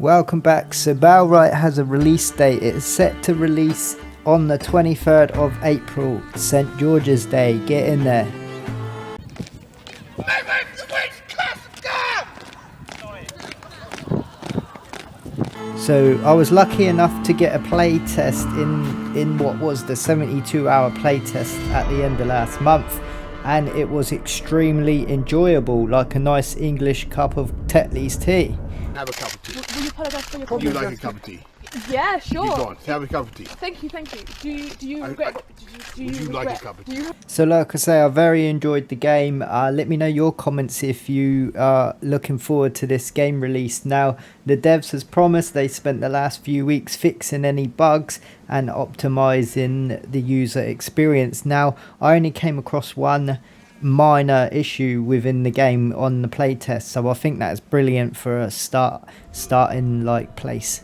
Welcome back. So BELLWRIGHT has a release date. It is set to release on the 23rd of April, St. George's Day. Get in there. So I was lucky enough to get a play test in what was the 72-hour play test at the end of last month, and it was extremely enjoyable, like a nice English cup of Tetley's tea. Have a cup of tea. Will you apologise for your comment? Would you like a cup of tea? Yeah, sure. You go on, have a cup of tea. Thank you, thank you. Do you regret? Would you like a cup of tea? So like I say, I very enjoyed the game. Let me know your comments if you are looking forward to this game release. Now, the devs, as promised, they spent the last few weeks fixing any bugs and optimizing the user experience. Now, I only came across one minor issue within the game on the playtest, so I think that's brilliant for a starting like place.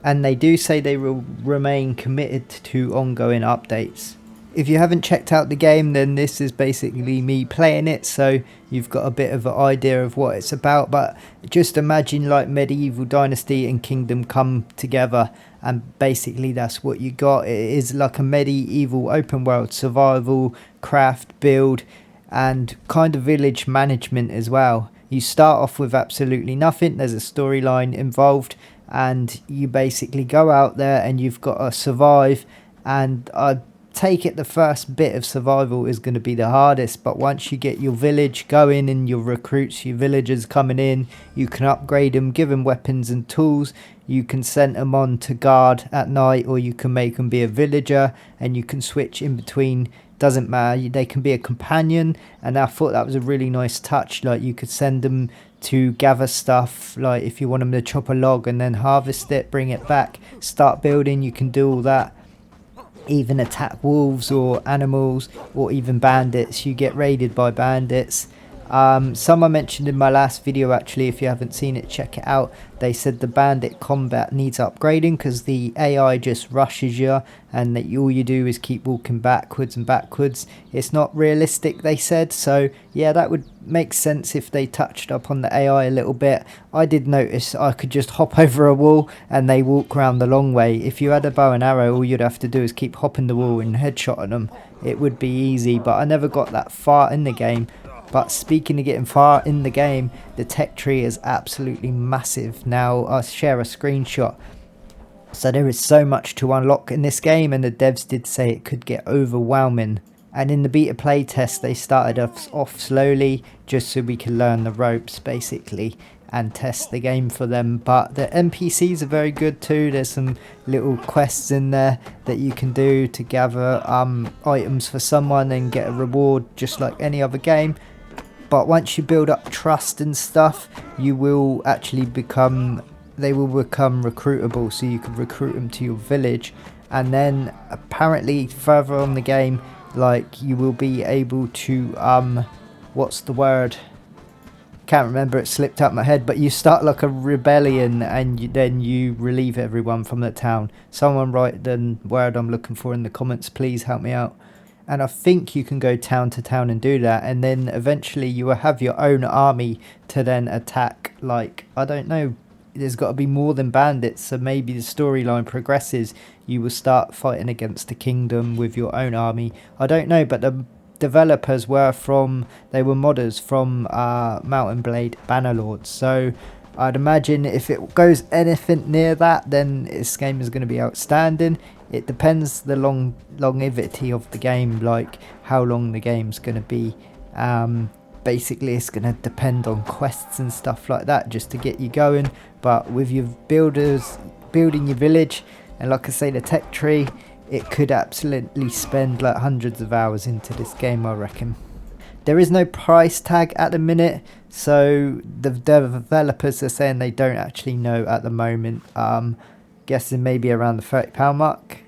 And they do say they will remain committed to ongoing updates. If you haven't checked out the game, then this is basically me playing it, so you've got a bit of an idea of what it's about. But just imagine like medieval dynasty and kingdom come together, and basically that's what you got. It is like a medieval open world survival, craft, build, and kind of village management as well. You start off with absolutely nothing. There's a storyline involved, and you basically go out there and you've got to survive. And I take it the first bit of survival is going to be the hardest, but once you get your village going and your recruits, your villagers coming in, you can upgrade them, give them weapons and tools. You can send them on to guard at night, or you can make them be a villager, and you can switch in between. Doesn't matter, they can be a companion. And I thought that was a really nice touch. Like, you could send them to gather stuff, like if you want them to chop a log and then harvest it, bring it back, start building, you can do all that. Even attack wolves or animals, or even bandits. You get raided by bandits. Some I mentioned in my last video, actually. If you haven't seen it, check it out. They said the bandit combat needs upgrading because the AI just rushes you, and that all you do is keep walking backwards and backwards. It's not realistic, they said. So yeah, that would make sense if they touched up on the AI a little bit. I did notice I could just hop over a wall and they walk around the long way. If you had a bow and arrow, all you'd have to do is keep hopping the wall and headshotting them. It would be easy, but I never got that far in the game. But speaking of getting far in the game, the tech tree is absolutely massive. Now I'll share a screenshot. So there is so much to unlock in this game, and the devs did say it could get overwhelming. And in the beta play test, they started us off slowly just so we can learn the ropes basically and test the game for them. But the NPCs are very good too. There's some little quests in there that you can do to gather items for someone and get a reward just like any other game. But once you build up trust and stuff, you will actually they will become recruitable, so you can recruit them to your village. And then apparently further on the game, like, you will be able to what's the word, can't remember, it slipped out my head, but you start like a rebellion, and then you relieve everyone from the town. Someone write the word I'm looking for in the comments, please help me out. And I think you can go town to town and do that, and then eventually you will have your own army to then attack. Like, I don't know, there's got to be more than bandits, so maybe the storyline progresses, you will start fighting against the kingdom with your own army. I don't know, but the developers were modders from Mountain Blade Bannerlords, so I'd imagine if it goes anything near that, then this game is going to be outstanding. It depends the longevity of the game, like how long the game's going to be. Basically, it's going to depend on quests and stuff like that just to get you going. But with your builders building your village, and like I say, the tech tree, it could absolutely spend like hundreds of hours into this game, I reckon. There is no price tag at the minute, so the developers are saying they don't actually know at the moment. Guessing maybe around the £30 mark.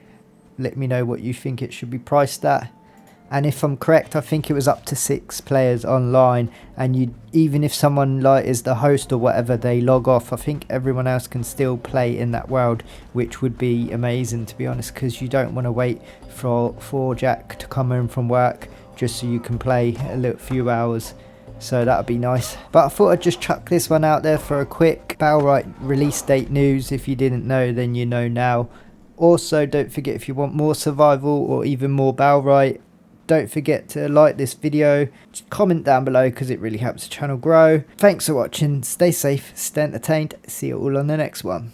Let me know what you think it should be priced at. And if I'm correct, I think it was up to 6 players online, and even if someone like is the host or whatever, they log off, I think everyone else can still play in that world, which would be amazing, to be honest, because you don't want to wait for Jack to come home from work just so you can play a little few hours. So that would be nice. But I thought I'd just chuck this one out there for a quick BELLWRIGHT release date news. If you didn't know, then you know now. Also, don't forget, if you want more survival or even more BELLWRIGHT, don't forget to like this video, comment down below because it really helps the channel grow. Thanks for watching, stay safe, stay entertained, see you all on the next one.